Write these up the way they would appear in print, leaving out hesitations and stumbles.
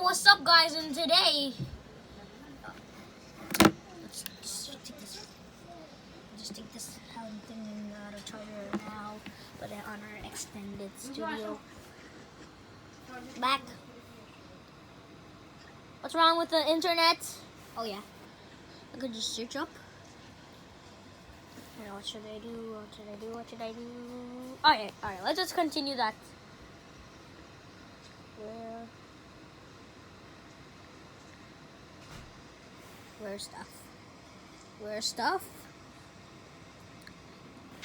what's up, guys? And today, let's just take this thing out of charger now. Put it on our extended studio. Back. What's wrong with the internet? Oh yeah, I could just search up. What should I do? What should I do? What should I do? Alright. Let's just continue that. Where's stuff?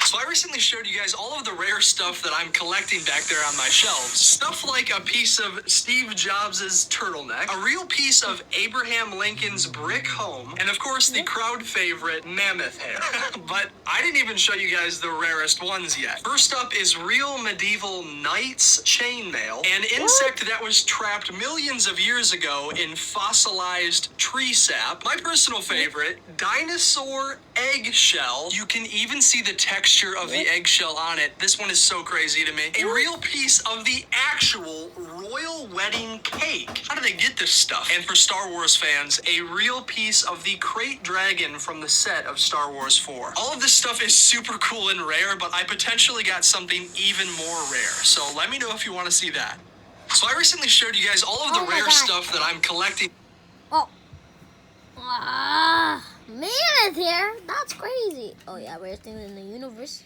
So I recently showed you guys all of the rare stuff that I'm collecting back there on my shelves. Stuff like a piece of Steve Jobs' turtleneck, a real piece of Abraham Lincoln's brick home, and of course the crowd favorite mammoth hair. But I didn't even show you guys the rarest ones yet. First up is real medieval knight's chainmail, an insect that was trapped millions of years ago in fossilized tree sap. My personal favorite, dinosaur eggshell. You can even see the texture of the eggshell on it. This one is so crazy to me. A real piece of the actual royal wedding cake. How do they get this stuff? And for Star Wars fans, a real piece of the crate dragon from the set of Star Wars 4. All of this stuff is super cool and rare, but I potentially got something even more rare. So let me know if you want to see that. So I recently showed you guys all of the rare stuff that I'm collecting. Oh. Mammoth here? That's crazy. Oh yeah, rarest thing in the universe.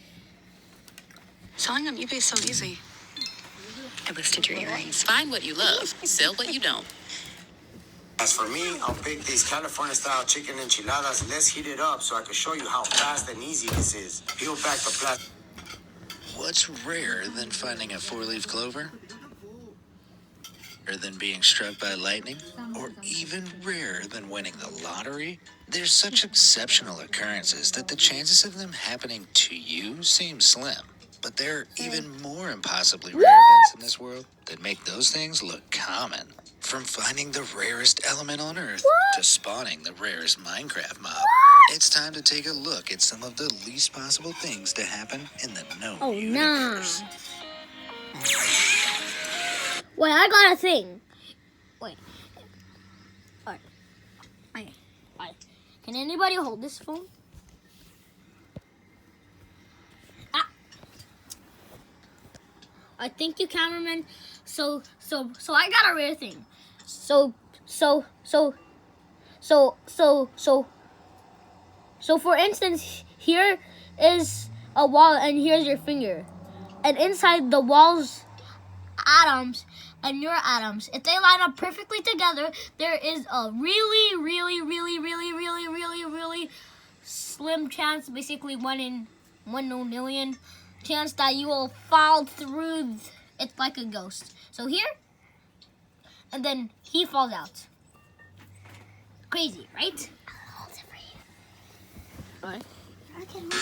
Selling on eBay is so easy. I listed your earrings. Find what you love, sell what you don't. As for me, I'll pick these California-style chicken enchiladas. Let's heat it up so I can show you how fast and easy this is. Peel back the plastic. What's rarer than finding a four-leaf clover? Rarer than being struck by lightning? Or even rarer than winning the lottery? They're such exceptional occurrences that the chances of them happening to you seem slim. But there are even more impossibly rare events in this world that make those things look common. From finding the rarest element on Earth to spawning the rarest Minecraft mob, it's time to take a look at some of the least possible things to happen in the known universe. Wait, I got a thing. Wait. Alright. Can anybody hold this phone? I think you, cameraman. So I got a rare thing. So for instance, here is a wall and here's your finger. And inside the wall's atoms and your atoms, if they line up perfectly together, there is a really slim chance, basically 1 in 1 million chance that you will fall through it like a ghost. So here, and then he falls out. Crazy, right? I'll hold it for you. Alright. I can hold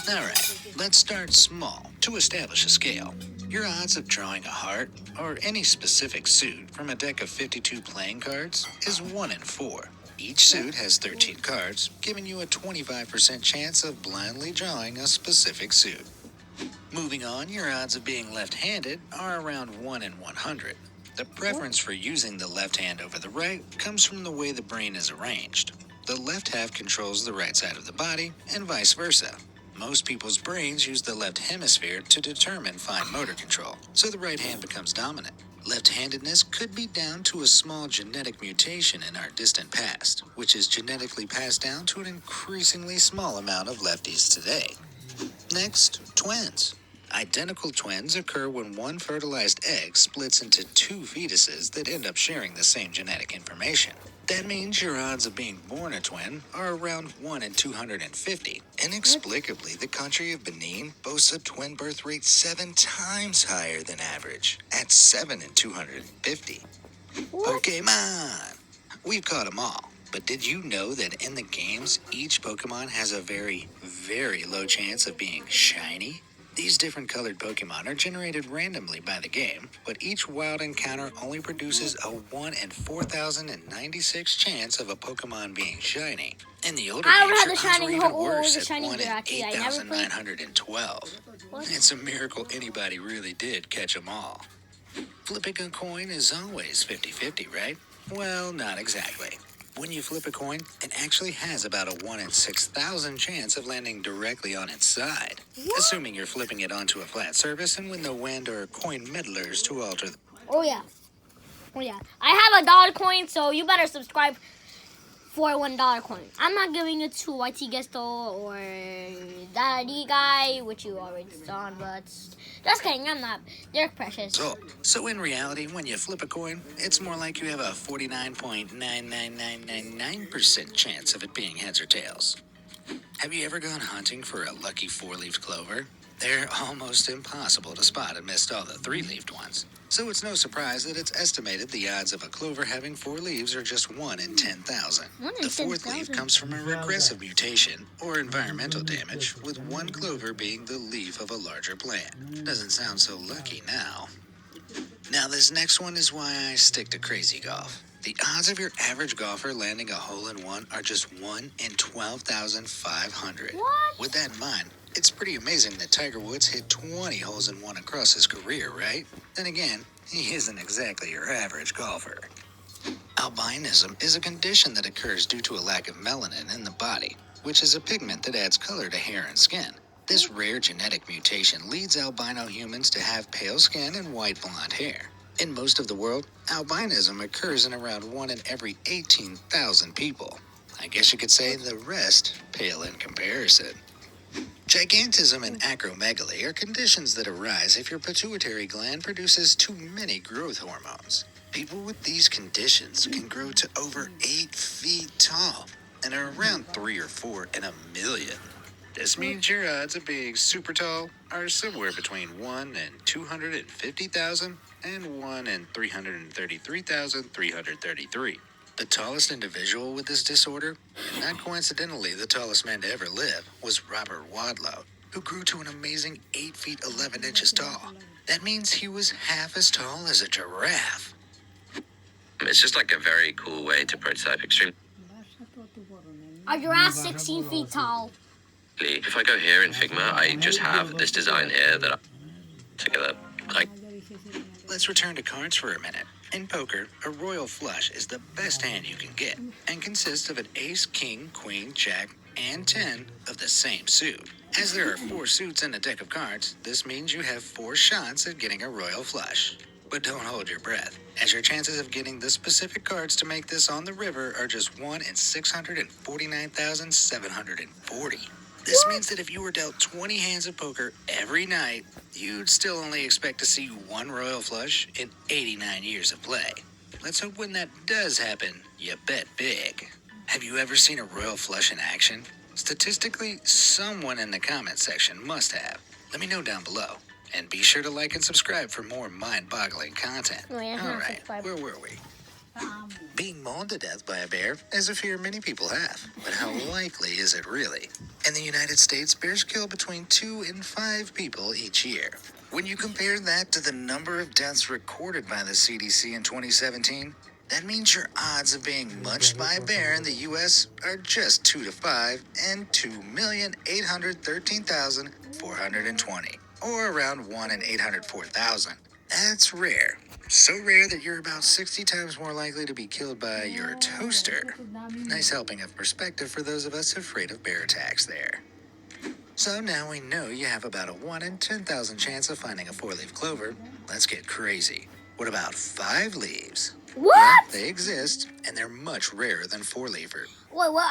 it. Alright, let's start small to establish a scale. Your odds of drawing a heart or any specific suit from a deck of 52 playing cards is 1 in 4. Each suit has 13 cards, giving you a 25% chance of blindly drawing a specific suit. Moving on, your odds of being left-handed are around 1 in 100. The preference for using the left hand over the right comes from the way the brain is arranged. The left half controls the right side of the body, and vice versa. Most people's brains use the left hemisphere to determine fine motor control, so the right hand becomes dominant. Left-handedness could be down to a small genetic mutation in our distant past, which is genetically passed down to an increasingly small amount of lefties today. Next, twins. Identical twins occur when one fertilized egg splits into 2 fetuses that end up sharing the same genetic information. That means your odds of being born a twin are around 1 in 250. Inexplicably, the country of Benin boasts a twin birth rate 7 times higher than average, at 7 in 250. Pokemon! We've caught them all. But did you know that in the games, each Pokemon has a very, very low chance of being shiny? These different colored Pokemon are generated randomly by the game, but each wild encounter only produces a 1 in 4,096 chance of a Pokemon being shiny. In the older games, your odds were even worse at 1 in 8,912. It's a miracle anybody really did catch them all. Flipping a coin is always 50-50, right? Well, not exactly. When you flip a coin, it actually has about a 1 in 6,000 chance of landing directly on its side, assuming you're flipping it onto a flat surface and with no wind or coin meddlers to alter the... Oh yeah. Oh yeah. I have a dollar coin, so you better subscribe for $1 coin. I'm not giving it to YT Gesto or Daddy Guy, which you already saw, but just kidding, I'm not. They're precious. So in reality, when you flip a coin, it's more like you have a 49.99999% chance of it being heads or tails. Have you ever gone hunting for a lucky 4-leafed clover? They're almost impossible to spot amidst all the 3-leafed ones. So it's no surprise that it's estimated the odds of a clover having 4 leaves are just 1 in 10,000. The 4th leaf comes from a regressive mutation or environmental damage, with 1 clover being the leaf of a larger plant. Doesn't sound so lucky now. Now this next one is why I stick to crazy golf. The odds of your average golfer landing a hole-in-one are just 1 in 12,500. What? With that in mind, it's pretty amazing that Tiger Woods hit 20 holes in one across his career, right? Then again, he isn't exactly your average golfer. Albinism is a condition that occurs due to a lack of melanin in the body, which is a pigment that adds color to hair and skin. This rare genetic mutation leads albino humans to have pale skin and white blonde hair. In most of the world, albinism occurs in around 1 in every 18,000 people. I guess you could say the rest pale in comparison. Gigantism and acromegaly are conditions that arise if your pituitary gland produces too many growth hormones. People with these conditions can grow to over 8 feet tall and are around 3 or 4 in a million. This means your odds of being super tall are somewhere between 1 in 250,000 and 1 in 333,333. The tallest individual with this disorder, and not coincidentally the tallest man to ever live, was Robert Wadlow, who grew to an amazing 8 feet 11 inches tall. That means he was half as tall as a giraffe. It's just like a very cool way to prototype extreme. A giraffe 16 feet tall. If I go here in Figma, I just have this design here that I together. Like, Let's return to cards for a minute. In poker, a royal flush is the best hand you can get and consists of an ace, king, queen, jack, and 10 of the same suit. As there are 4 suits in a deck of cards, this means you have 4 shots at getting a royal flush. But don't hold your breath, as your chances of getting the specific cards to make this on the river are just 1 in 649,740. This means that if you were dealt 20 hands of poker every night, you'd still only expect to see 1 royal flush in 89 years of play. Let's hope when that does happen, you bet big. Have you ever seen a royal flush in action? Statistically, someone in the comment section must have. Let me know down below. And be sure to like and subscribe for more mind-boggling content. Oh, yeah, All right, subscribe. where were we? Being mauled to death by a bear is a fear many people have, but how likely is it really? In the United States, bears kill between 2 and 5 people each year. When you compare that to the number of deaths recorded by the CDC in 2017, that means your odds of being munched by a bear in the U.S. are just 2 to 5 and 2,813,420, or around 1 in 804,000. That's rare. So rare that you're about 60 times more likely to be killed by your toaster. Nice helping of perspective for those of us afraid of bear attacks there. So now we know you have about a 1 in 10,000 chance of finding a 4-leaf clover. Let's get crazy. What about 5 leaves? What? Yeah, they exist, and they're much rarer than 4-leafer. Wait, what?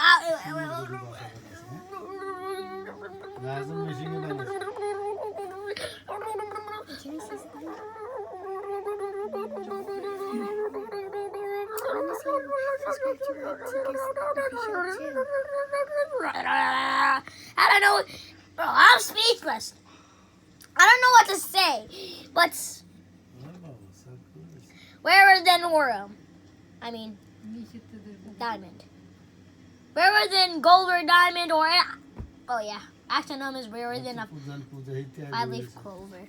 I don't know. Bro, I'm speechless. I don't know what to say, but rarer than Orem. I mean, diamond. Rarer than gold or diamond or... Oh, yeah. Actinum is rarer than a 5-leaf clover.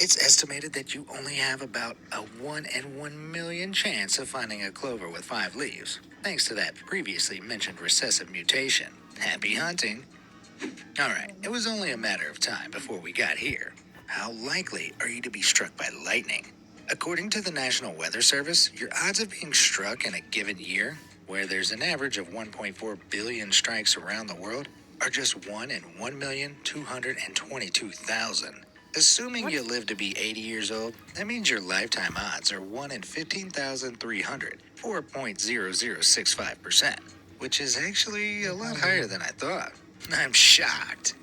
It's estimated that you only have about a 1 in 1 million chance of finding a clover with 5 leaves, thanks to that previously mentioned recessive mutation. Happy hunting! Alright, it was only a matter of time before we got here. How likely are you to be struck by lightning? According to the National Weather Service, your odds of being struck in a given year, where there's an average of 1.4 billion strikes around the world, are just 1 in 1,222,000. Assuming you live to be 80 years old, that means your lifetime odds are 1 in 15,300, 4.0065%, which is actually a lot higher than I thought. I'm shocked.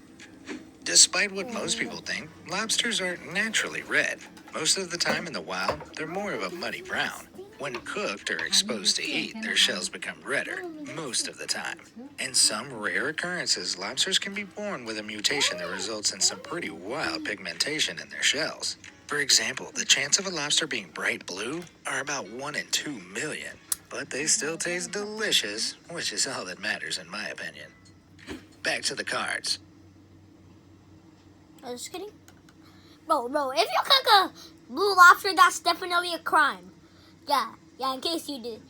Despite what most people think, lobsters aren't naturally red. Most of the time in the wild, they're more of a muddy brown. When cooked or exposed to heat, their shells become redder, most of the time. In some rare occurrences, lobsters can be born with a mutation that results in some pretty wild pigmentation in their shells. For example, the chance of a lobster being bright blue are about 1 in 2 million. But they still taste delicious, which is all that matters in my opinion. Back to the cards. I was just kidding. Bro, if you cook a blue lobster, that's definitely a crime. Yeah, in case you did.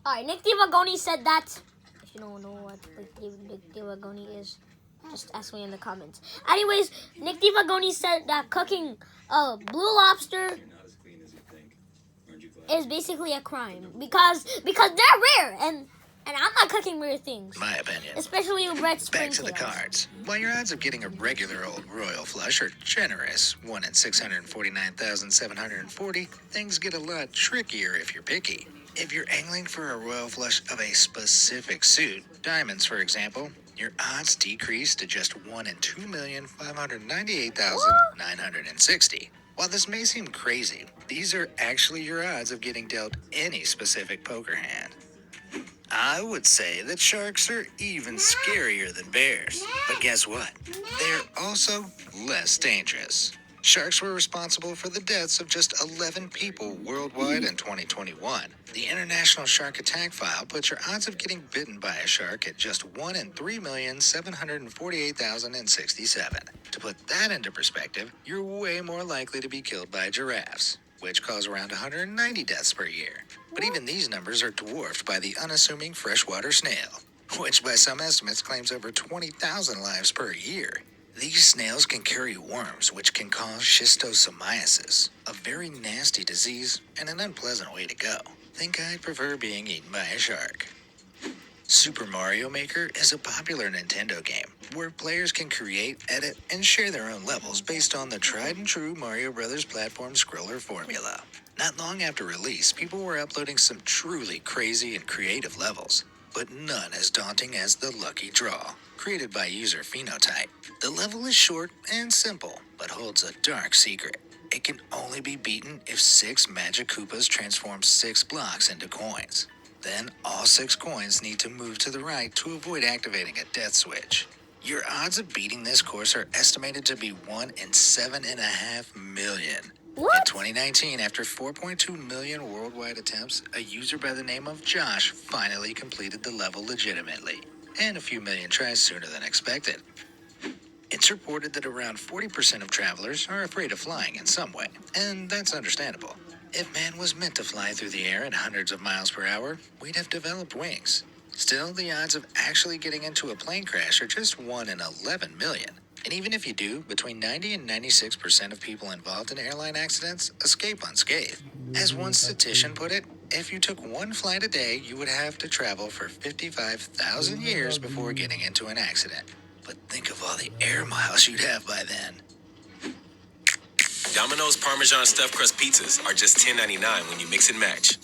Alright, Nick Divagoni said that. If you don't know what Nick Divagoni is, just ask me in the comments. Anyways, Nick Divagoni said that cooking a blue lobster is basically a crime. Because they're rare, and I'm not cooking rare things. My opinion. Especially red Back to springtails. the cards. While your odds of getting a regular old royal flush are generous, 1 in 649,740, things get a lot trickier if you're picky. If you're angling for a royal flush of a specific suit, diamonds for example, your odds decrease to just 1 in 2,598,960. While this may seem crazy, these are actually your odds of getting dealt any specific poker hand. I would say that sharks are even scarier than bears. But guess what? They're also less dangerous. Sharks were responsible for the deaths of just 11 people worldwide in 2021. The International Shark Attack File puts your odds of getting bitten by a shark at just 1 in 3,748,067. To put that into perspective, you're way more likely to be killed by giraffes, which cause around 190 deaths per year. But even these numbers are dwarfed by the unassuming freshwater snail, which by some estimates claims over 20,000 lives per year. These snails can carry worms, which can cause schistosomiasis, a very nasty disease and an unpleasant way to go. Think I'd prefer being eaten by a shark. Super Mario Maker is a popular Nintendo game where players can create, edit, and share their own levels based on the tried and true Mario Bros. Platform scroller formula. Not long after release, people were uploading some truly crazy and creative levels, but none as daunting as the Lucky Draw, created by user Phenotype. The level is short and simple, but holds a dark secret. It can only be beaten if 6 Magic Koopas transform 6 blocks into coins. Then all 6 coins need to move to the right to avoid activating a death switch. Your odds of beating this course are estimated to be 1 in 7.5 million. What? In 2019, after 4.2 million worldwide attempts, a user by the name of Josh finally completed the level legitimately, and a few million tries sooner than expected. It's reported that around 40% of travelers are afraid of flying in some way, and that's understandable. If man was meant to fly through the air at hundreds of miles per hour, we'd have developed wings. Still, the odds of actually getting into a plane crash are just 1 in 11 million. And even if you do, between 90 and 96% of people involved in airline accidents escape unscathed. As one statistician put it, if you took 1 flight a day, you would have to travel for 55,000 years before getting into an accident. But think of all the air miles you'd have by then. Domino's Parmesan Stuffed Crust Pizzas are just $10.99 when you mix and match.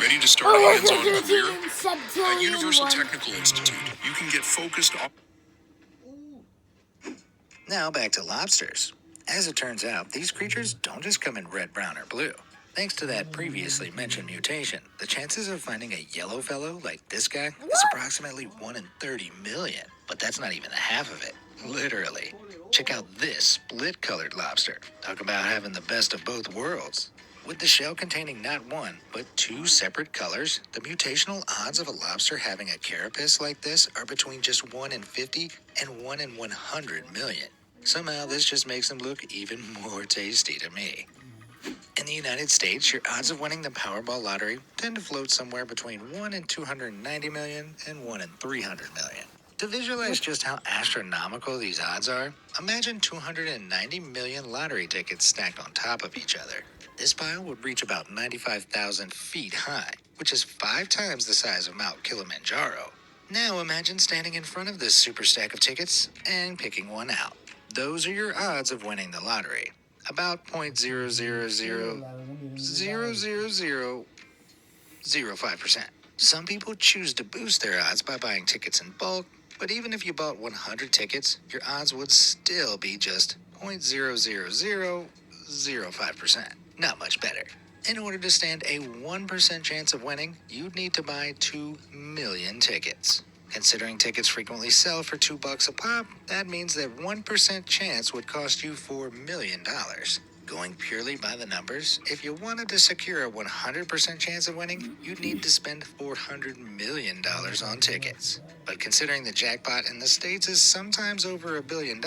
Ready to start a hands-on career? At At Universal Technical Institute, you can get focused on... Now back to lobsters. As it turns out, these creatures don't just come in red, brown, or blue. Thanks to that previously mentioned mutation, the chances of finding a yellow fellow like this guy is approximately 1 in 30 million. But that's not even the half of it. Literally. Check out this split-colored lobster. Talk about having the best of both worlds. With the shell containing not 1, but 2 separate colors, the mutational odds of a lobster having a carapace like this are between just 1 in 50 and 1 in 100 million. Somehow this just makes them look even more tasty to me. In the United States, your odds of winning the Powerball lottery tend to float somewhere between 1 in 290 million and 1 in 300 million. To visualize just how astronomical these odds are, imagine 290 million lottery tickets stacked on top of each other. This pile would reach about 95,000 feet high, which is 5 times the size of Mount Kilimanjaro. Now imagine standing in front of this super stack of tickets and picking one out. Those are your odds of winning the lottery. About 0.0000005%. Some people choose to boost their odds by buying tickets in bulk, but even if you bought 100 tickets, your odds would still be just 0.00005%. Not much better. In order to stand a 1% chance of winning, you'd need to buy 2 million tickets. Considering tickets frequently sell for $2 a pop, that means that 1% chance would cost you $4 million. Going purely by the numbers, if you wanted to secure a 100% chance of winning, you'd need to spend $400 million on tickets. But considering the jackpot in the States is sometimes over $1 billion,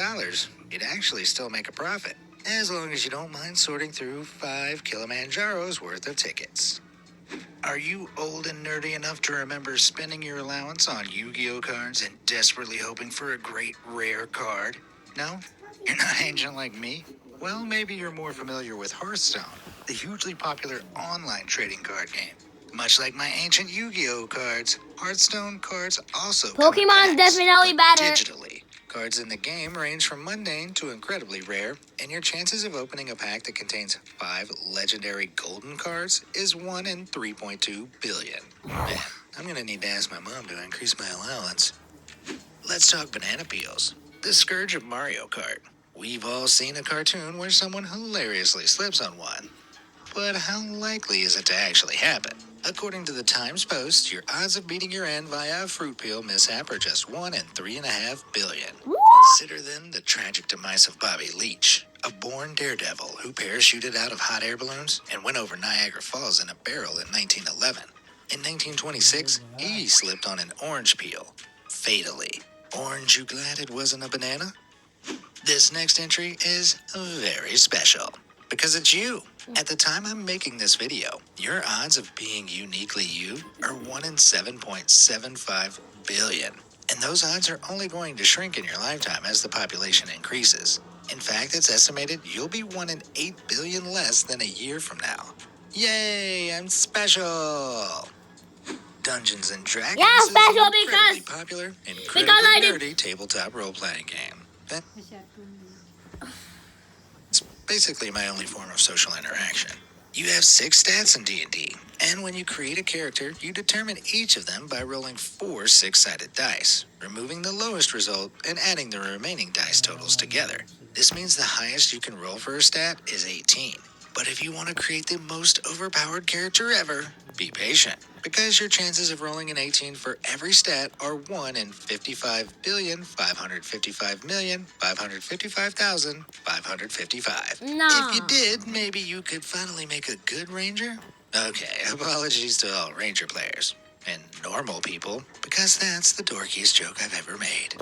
you'd actually still make a profit, as long as you don't mind sorting through 5 Kilimanjaros worth of tickets. Are you old and nerdy enough to remember spending your allowance on Yu-Gi-Oh cards and desperately hoping for a great rare card? No? You're not ancient like me? Well, maybe you're more familiar with Hearthstone, the hugely popular online trading card game. Much like my ancient Yu-Gi-Oh cards, Hearthstone cards also come in Pokemon's packs, definitely but better. digitally. Cards in the game range from mundane to incredibly rare, and your chances of opening a pack that contains 5 legendary golden cards is 1 in 3.2 billion. Man, I'm gonna need to ask my mom to increase my allowance. Let's talk banana peels, the scourge of Mario Kart. We've all seen a cartoon where someone hilariously slips on one. But how likely is it to actually happen? According to the Times Post, your odds of beating your end via a fruit peel mishap are just 1 in 3.5 billion. Consider then the tragic demise of Bobby Leach, a born daredevil who parachuted out of hot air balloons and went over Niagara Falls in a barrel in 1911. In 1926, he slipped on an orange peel, fatally. Orange, you glad it wasn't a banana? This next entry is very special because it's you. At the time I'm making this video, your odds of being uniquely you are 1 in 7.75 billion. And those odds are only going to shrink in your lifetime as the population increases. In fact, it's estimated you'll be 1 in 8 billion less than a year from now. Yay, I'm special! Dungeons and Dragons Yeah, is special an incredibly because popular, I incredibly did. nerdy tabletop role-playing game. It's basically my only form of social interaction. You have 6 stats in D&D, and when you create a character, you determine each of them by rolling 4 6-sided dice, removing the lowest result, and adding the remaining dice totals together. This means the highest you can roll for a stat is 18. But if you want to create the most overpowered character ever, be patient, because your chances of rolling an 18 for every stat are 1 in 55,555,555,555. No. If you did, maybe you could finally make a good ranger? Okay, apologies to all ranger players and normal people, because that's the dorkiest joke I've ever made.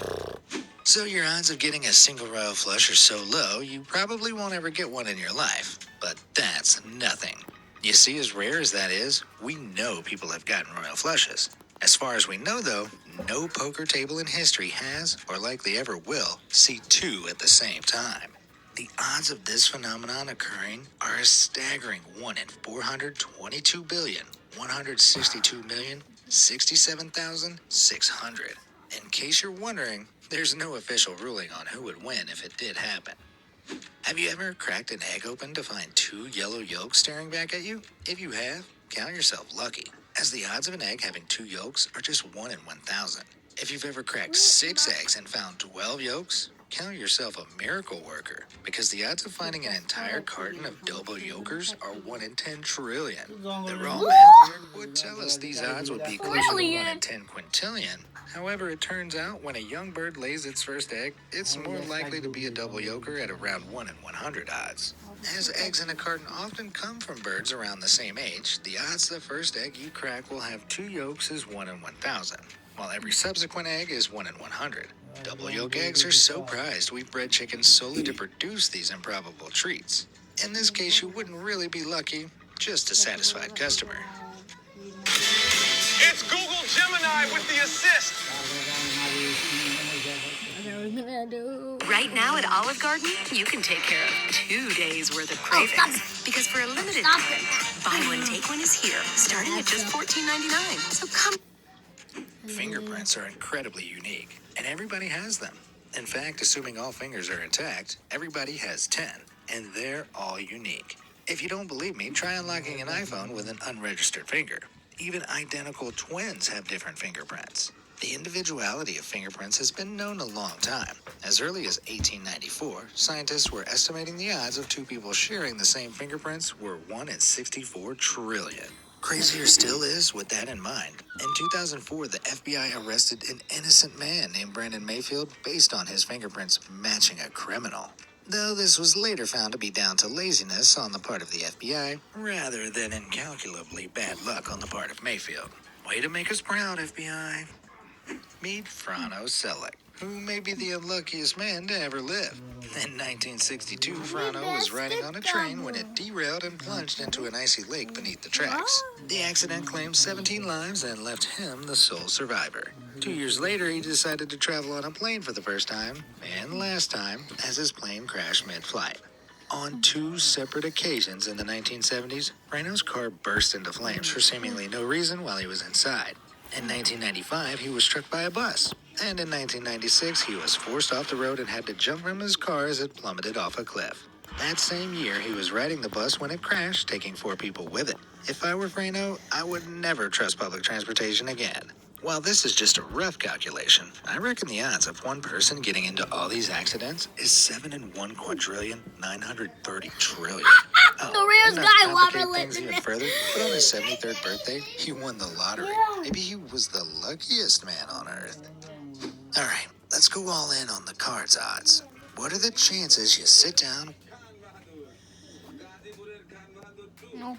So your odds of getting a single royal flush are so low, you probably won't ever get one in your life. But that's nothing. You see, as rare as that is, we know people have gotten royal flushes. As far as we know, though, no poker table in history has, or likely ever will, see 2 at the same time. The odds of this phenomenon occurring are a staggering 1 in 422,162,067,600. In case you're wondering, there's no official ruling on who would win if it did happen. Have you ever cracked an egg open to find 2 yellow yolks staring back at you? If you have, count yourself lucky, as the odds of an egg having 2 yolks are just 1 in 1,000. If you've ever cracked 6 eggs and found 12 yolks, count yourself a miracle worker, because the odds of finding an entire carton of double yolkers are 1 in 10 trillion. The raw math here would tell us these odds would be closer to 1 in 10 quintillion. However, it turns out when a young bird lays its first egg, it's more likely to be a double yolker at around 1 in 100 odds. As eggs in a carton often come from birds around the same age, the odds the first egg you crack will have 2 yolks is 1 in 1,000, while every subsequent egg is 1 in 100. Double yolk eggs are so prized we've bred chickens solely to produce these improbable treats. In this case, you wouldn't really be lucky, just a satisfied customer. It's Google Gemini with the assist. Right now at Olive Garden, you can take care of 2 days worth of cravings. Because for a limited Stop time, buy one, take one is here, starting at just $14.99. So come. Fingerprints are incredibly unique, and everybody has them. In fact, assuming all fingers are intact, everybody has 10, and they're all unique. If you don't believe me, try unlocking an iPhone with an unregistered finger. Even identical twins have different fingerprints. The individuality of fingerprints has been known a long time. As early as 1894, scientists were estimating the odds of two people sharing the same fingerprints were 1 in 64 trillion. Crazier still is, with that in mind, in 2004, the FBI arrested an innocent man named Brandon Mayfield based on his fingerprints matching a criminal. Though this was later found to be down to laziness on the part of the FBI, rather than incalculably bad luck on the part of Mayfield. Way to make us proud, FBI. Meet Frano Selleck, who may be the unluckiest man to ever live. In 1962, Frano was riding on a train when it derailed and plunged into an icy lake beneath the tracks. The accident claimed 17 lives and left him the sole survivor. 2 years later, he decided to travel on a plane for the first time, and last time, as his plane crashed mid-flight. On 2 separate occasions in the 1970s, Frano's car burst into flames for seemingly no reason while he was inside. In 1995, he was struck by a bus. And in 1996, he was forced off the road and had to jump from his car as it plummeted off a cliff. That same year, he was riding the bus when it crashed, taking 4 people with it. If I were Frano, I would never trust public transportation again. While this is just a rough calculation, I reckon the odds of one person getting into all these accidents is 7 in 1 quadrillion, 930 trillion. The rarest and not guy to who complicate ever things lived. even further, but on his 73rd birthday, he won the lottery. Yeah. Maybe he was the luckiest man on earth. All right, let's go all in on the cards odds. What are the chances you sit down? No.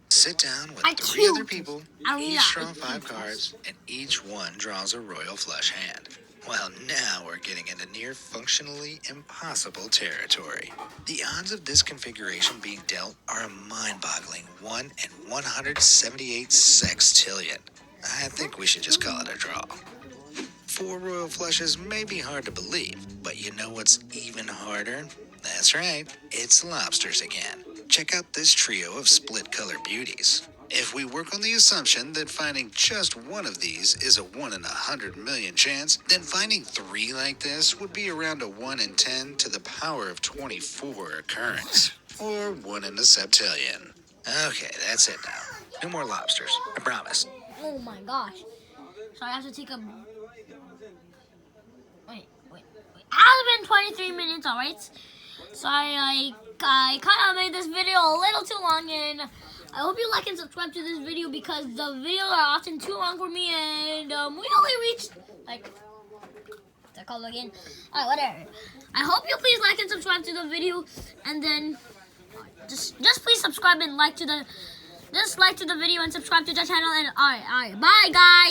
Sit down with I 3 other cute. people, I mean, each yeah. draw 5 cards, and each one draws a royal flush hand. Well, now we're getting into near functionally impossible territory. The odds of this configuration being dealt are a mind-boggling 1 in 178 sextillion. I think we should just call it a draw. 4 royal flushes may be hard to believe, but you know what's even harder? That's right, it's lobsters again. Check out this trio of split-color beauties. If we work on the assumption that finding just one of these is a 1 in 100 million chance, then finding 3 like this would be around a 1 in 10 to the power of 24 occurrence, or 1 in a septillion. Okay, that's it now. No more lobsters, I promise. Oh my gosh. So I have to take a... Wait. It's been 23 minutes, alright? So I kind of made this video a little too long, and I hope you like and subscribe to this video because the videos are often too long for me, and we only reached, like, what's that called again? Alright, whatever. I hope you please like and subscribe to the video, and then just please subscribe and like to the video and subscribe to the channel, and alright, bye guys!